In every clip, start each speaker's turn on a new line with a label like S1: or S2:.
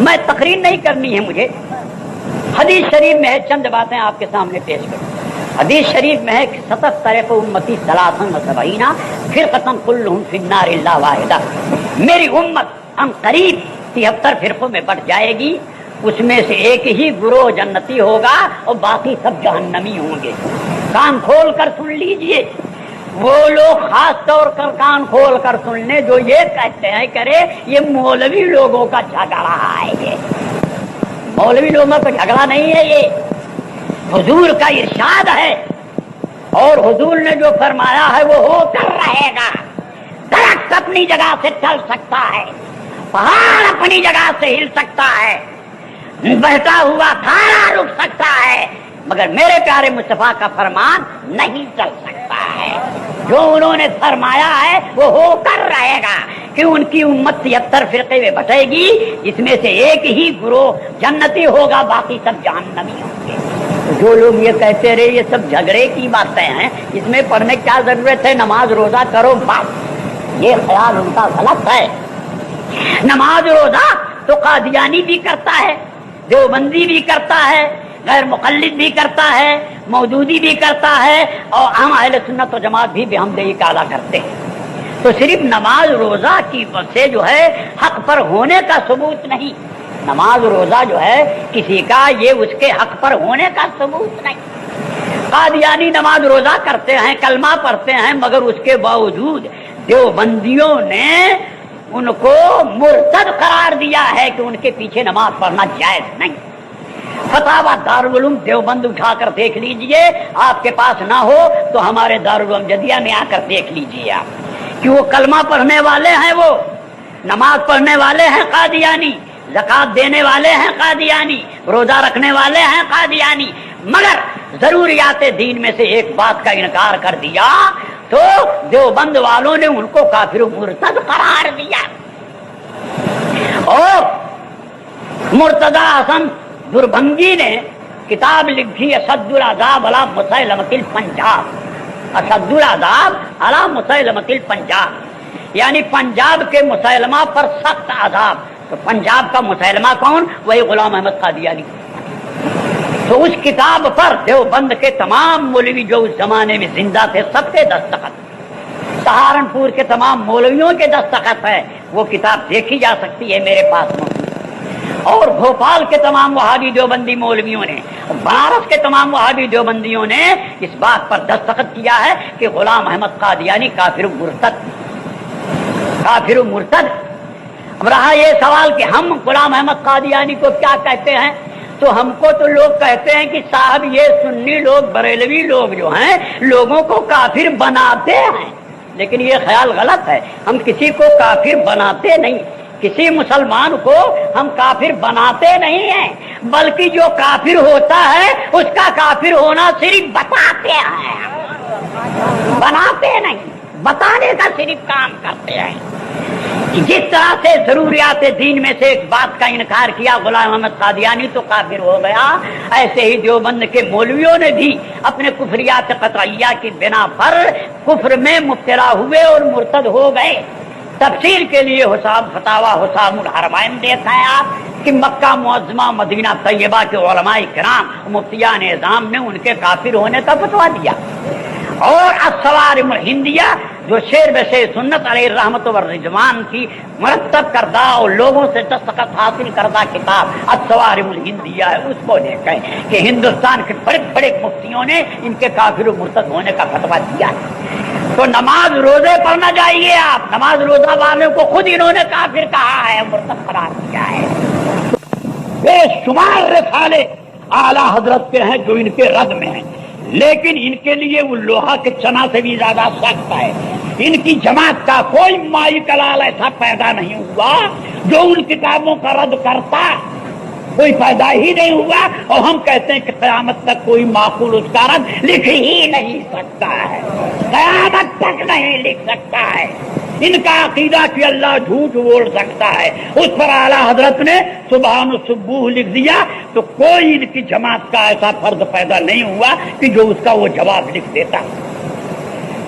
S1: میں تقریر نہیں کرنی ہے مجھے، حدیث شریف میں ہے، چند باتیں آپ کے سامنے پیش کروں۔ حدیث شریف میں ہے کہ 77 امتی 73 فرقۃ کلھم فی النار الا واحدہ، میری امت ان قریب 73 فرقوں میں بٹ جائے گی، اس میں سے ایک ہی گروہ جنتی ہوگا اور باقی سب جہنمی ہوں گے۔ کان کھول کر سن لیجئے، وہ لوگ خاص طور پر کان کھول کر سن لیں جو یہ کہتے ہیں کرے یہ مولوی لوگوں کا جھگڑا ہے، یہ مولوی لوگوں کا جھگڑا نہیں ہے، یہ حضور کا ارشاد ہے، اور حضور نے جو فرمایا ہے وہ ہو کر رہے گا۔ درخت اپنی جگہ سے چل سکتا ہے، پہاڑ اپنی جگہ سے ہل سکتا ہے، بہتا ہوا کھارا رک سکتا ہے، مگر میرے پیارے مصطفیٰ کا فرمان نہیں چل سکتا ہے۔ جو انہوں نے فرمایا ہے وہ ہو کر رہے گا کہ ان کی امت 73 فرقے میں بٹے گی، اس میں سے ایک ہی گروہ جنتی ہوگا، باقی سب جہنمی ہوں گے۔ جو لوگ یہ کہتے رہے یہ سب جھگڑے کی باتیں ہیں، اس میں پڑھنے کیا ضرورت ہے، نماز روزہ کرو بس، یہ خیال ان کا غلط ہے۔ نماز روزہ تو قادیانی بھی کرتا ہے، دیوبندی بھی کرتا ہے، غیر مقلد بھی کرتا ہے، مودودی بھی کرتا ہے، اور ہم اہل سنت و جماعت بھی بحمدہی کا اعلیٰ کرتے ہیں۔ تو صرف نماز روزہ کی سے جو ہے حق پر ہونے کا ثبوت نہیں، نماز روزہ جو ہے کسی کا یہ اس کے حق پر ہونے کا ثبوت نہیں۔ قادیانی نماز روزہ کرتے ہیں، کلمہ پڑھتے ہیں، مگر اس کے باوجود دیوبندیوں نے ان کو مرتد قرار دیا ہے کہ ان کے پیچھے نماز پڑھنا جائز نہیں۔ فتاوی دارالعلوم دیوبند اٹھا کر دیکھ لیجئے، آپ کے پاس نہ ہو تو ہمارے دارالعلوم جدیہ میں آ کر دیکھ لیجئے آپ، کہ وہ کلمہ پڑھنے والے ہیں، وہ نماز پڑھنے والے ہیں قادیانی، زکات دینے والے ہیں قادیانی، روزہ رکھنے والے ہیں قادیانی، مگر ضروریات دین میں سے ایک بات کا انکار کر دیا تو دیوبند والوں نے ان کو کافر و مرتد قرار دیا۔ اور مرتضی حسن دربھنگی نے کتاب لکھی اشد العذاب علی مسیلمۃ الپنجاب، اشد العذاب علی مسیلمۃ الپنجاب، یعنی پنجاب کے مسیلمہ پر سخت عذاب۔ تو پنجاب کا مسیلمہ کون؟ وہی غلام احمد قادیانی۔ تو اس کتاب پر دیوبند کے تمام مولوی جو اس زمانے میں زندہ تھے سب کے دستخط، سہارنپور کے تمام مولویوں کے دستخط ہے، وہ کتاب دیکھی جا سکتی ہے، میرے پاس موجود۔ اور بھوپال کے تمام وہابی دیوبندی مولویوں نے، بنارس کے تمام وہابی دیوبندیوں نے اس بات پر دستخط کیا ہے کہ غلام احمد قادیانی کافر و مرتد، کافر و مرتد۔ اب رہا یہ سوال کہ ہم غلام احمد قادیانی کو کیا کہتے ہیں، تو ہم کو تو لوگ کہتے ہیں کہ صاحب یہ سنی لوگ، بریلوی لوگ جو ہیں لوگوں کو کافر بناتے ہیں، لیکن یہ خیال غلط ہے، ہم کسی کو کافر بناتے نہیں، کسی مسلمان کو ہم کافر بناتے نہیں ہیں، بلکہ جو کافر ہوتا ہے اس کا کافر ہونا صرف بتاتے ہیں، بناتے نہیں، بتانے کا صرف کام کرتے ہیں۔ جس طرح سے ضروریات دین میں سے ایک بات کا انکار کیا غلام احمد قادیانی تو کافر ہو گیا، ایسے ہی دیوبند کے مولویوں نے بھی اپنے کفریات قطعیہ کی بنا پر کفر میں مبتلا ہوئے اور مرتد ہو گئے۔ تفسیر کے لیے فتاوی حسام الحرمین دیکھا ہے آپ کہ مکہ معظمہ مدینہ طیبہ کے علماء کرام مفتیان اعظام نے ان کے کافر ہونے کا فتویٰ دیا۔ اور الصوارم الہندیہ جو شیر بے شیر سنت علیہ الرحمت والرضوان کی مرتب کردہ اور لوگوں سے دستخط حاصل کردہ کتاب الصوارم الہندیہ ہے، اس کو دیکھیں کہ ہندوستان کے بڑے بڑے مفتیوں نے ان کے کافر و مرتد ہونے کا فتویٰ دیا ہے۔ تو نماز روزے پڑھنا چاہیے آپ، نماز روزہ والوں کو خود انہوں نے کافر کہا ہے، مرتد قرار دیا ہے۔ بے شمار رسالے اعلیٰ حضرت کے ہیں جو ان کے رد میں ہیں، لیکن ان کے لیے وہ لوہا کے چنا سے بھی زیادہ سخت ہے۔ ان کی جماعت کا کوئی مائی کلال ایسا پیدا نہیں ہوا جو ان کتابوں کا رد کرتا، کوئی پیدا ہی نہیں ہوا، اور ہم کہتے ہیں کہ قیامت تک کوئی معقول اس کا رد لکھ ہی نہیں سکتا ہے، قیامت تک نہیں لکھ سکتا ہے۔ ان کا عقیدہ کہ اللہ جھوٹ بول سکتا ہے، اس پر اعلیٰ حضرت نے سبحان السبوح لکھ دیا، تو کوئی ان کی جماعت کا ایسا فرد پیدا نہیں ہوا کہ جو اس کا وہ جواب لکھ دیتا۔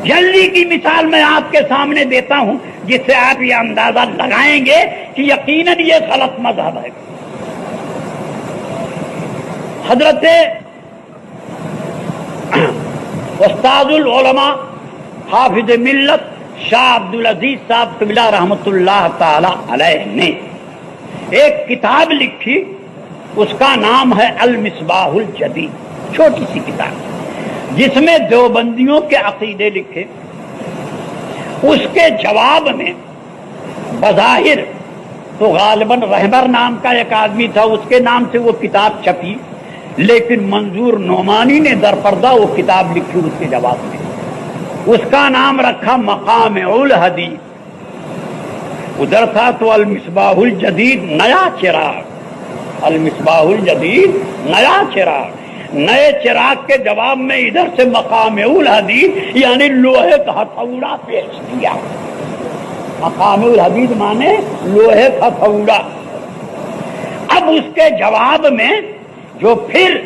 S1: جلدی کی مثال میں آپ کے سامنے دیتا ہوں جس سے آپ یہ اندازہ لگائیں گے کہ یقیناً یہ غلط مذہب ہے۔
S2: حضرت استاد العلماء حافظ ملت شاہ عبد العزیز صاحب قبلہ رحمۃ اللہ تعالی علیہ نے ایک کتاب لکھی، اس کا نام ہے المصباح الجدید، چھوٹی سی کتاب جس میں دیوبندیوں کے عقیدے لکھے۔ اس کے جواب میں بظاہر تو غالباً رہبر نام کا ایک آدمی تھا، اس کے نام سے وہ کتاب چھپی، لیکن منظور نعمانی نے در پردہ وہ کتاب لکھی اس کے جواب میں۔ اس کا نام رکھا مقام الحدیث، ادھر تھا تو المصباح الجدید نیا چراغ، المصباح الجدید نیا چراغ، نئے چراغ کے جواب میں ادھر سے مقام الحدیث یعنی لوہے کا ہتھوڑا پیش کیا۔ مقام الحدیث مانے لوہے کا ہتھوڑا۔ اب اس کے جواب میں جو پھر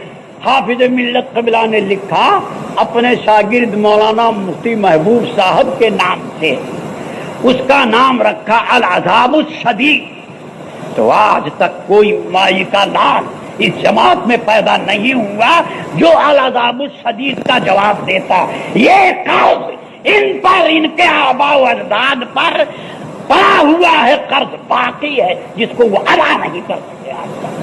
S2: حافظ ملت قبلہ نے لکھا اپنے شاگرد مولانا مفتی محبوب صاحب کے نام سے، اس کا نام رکھا العذاب الشدید۔ تو آج تک کوئی مائی کا لال اس جماعت میں پیدا نہیں ہوا جو العذاب الشدید کا جواب دیتا۔ یہ قوم ان پر، ان کے آباء و اجداد پر پڑا ہوا ہے قرض باقی ہے جس کو وہ ادا نہیں کر سکتے آج تک۔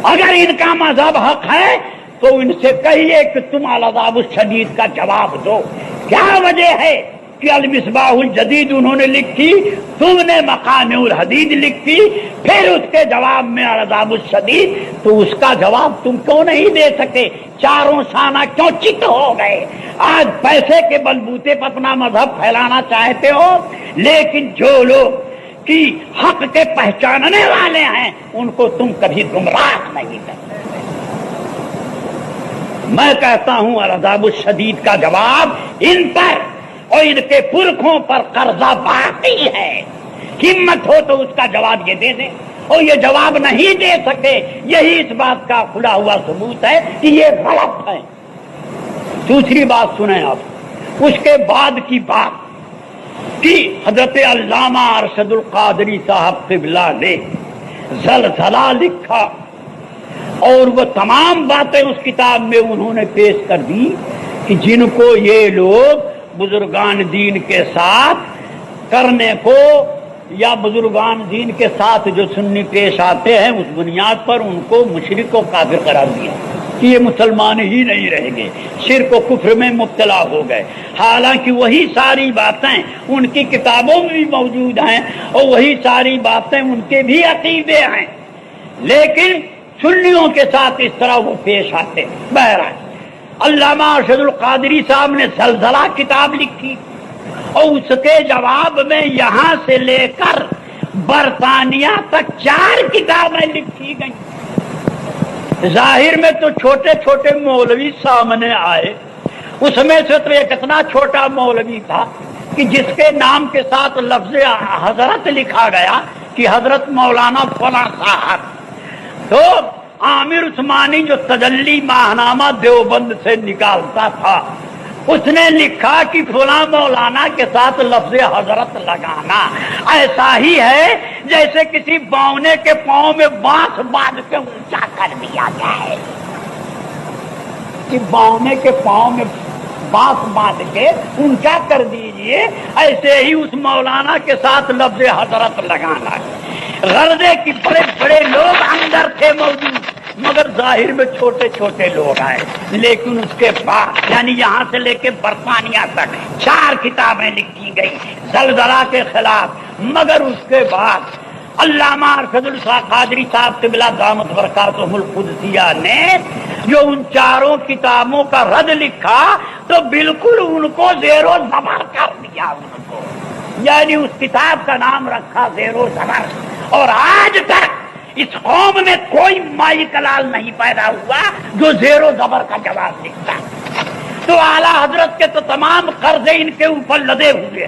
S2: اگر ان کا مذہب حق ہے تو ان سے کہیے کہ تم العذاب الشدید کا جواب دو۔ کیا وجہ ہے کہ المصباح الجدید انہوں نے لکھی، تم نے مقام الحدید لکھی، پھر اس کے جواب میں العذاب الشدید، تو اس کا جواب تم کیوں نہیں دے سکے؟ چاروں شانہ کیوں چت ہو گئے؟ آج پیسے کے بلبوتے پر اپنا مذہب پھیلانا چاہتے ہو، لیکن جو لوگ کی حق کے پہچاننے والے ہیں ان کو تم کبھی گمراہ نہیں کرتے۔ میں کہتا ہوں العذاب الشدید کا جواب ان پر اور ان کے پرکھوں پر قرضہ باقی ہے۔ ہمت ہو تو اس کا جواب یہ دے دیں، اور یہ جواب نہیں دے سکے، یہی اس بات کا کھلا ہوا ثبوت ہے کہ یہ غلط ہے۔ دوسری بات سنیں آپ، اس کے بعد کی بات کہ حضرت علامہ ارشد القادری صاحب قبلہ نے زلزلہ لکھا، اور وہ تمام باتیں اس کتاب میں انہوں نے پیش کر دی کہ جن کو یہ لوگ بزرگان دین کے ساتھ کرنے کو یا بزرگان دین کے ساتھ جو سنی پیش آتے ہیں اس بنیاد پر ان کو مشرک و کافر قرار دیا کہ یہ مسلمان ہی نہیں رہیں گے، شرک و کفر میں مبتلا ہو گئے۔ حالانکہ وہی ساری باتیں ان کی کتابوں میں بھی موجود ہیں اور وہی ساری باتیں ان کے بھی عقیدے ہیں، لیکن سنیوں کے ساتھ اس طرح وہ پیش آتے۔ بہرحال علامہ ارشد القادری صاحب نے زلزلہ کتاب لکھی، اور اس کے جواب میں یہاں سے لے کر برطانیہ تک 4 کتابیں لکھی گئیں۔ ظاہر میں تو چھوٹے چھوٹے مولوی سامنے آئے، اس میں سے تو ایک اتنا چھوٹا مولوی تھا کہ جس کے نام کے ساتھ لفظ حضرت لکھا گیا کہ حضرت مولانا فلاں صاحب۔ تو عامر عثمانی جو تجلی ماہنامہ دیوبند سے نکالتا تھا، اس نے لکھا کہ فلاں مولانا کے ساتھ لفظ حضرت لگانا ایسا ہی ہے جیسے کسی باونے کے پاؤں میں بانس باندھ کے اونچا کر دیا جائے، کہ باونے کے پاؤں میں بانس باندھ کے اونچا کر دیجئے، ایسے ہی اس مولانا کے ساتھ لفظ حضرت لگانا ہے۔ غرضے کی بڑے بڑے لوگ اندر تھے موجود، مگر ظاہر میں چھوٹے چھوٹے لوگ آئے، لیکن اس کے بعد یعنی یہاں سے لے کے برطانیہ تک 4 کتابیں لکھی گئی زلزلہ کے خلاف۔ مگر اس کے بعد علامہ ارشد القادری صاحب قبلہ دامت برکاتہم القدسیہ نے جو ان 4 کتابوں کا رد لکھا تو بالکل ان کو زیر و زبر کر دیا ان کو، یعنی اس کتاب کا نام رکھا زیر و زبر۔ اور آج تک اس قوم میں کوئی مائی کلال نہیں پیدا ہوا جو زیر و زبر کا جواب لکھتا۔ تو اعلیٰ حضرت کے تو تمام قرضے ان کے اوپر لدے ہوئے،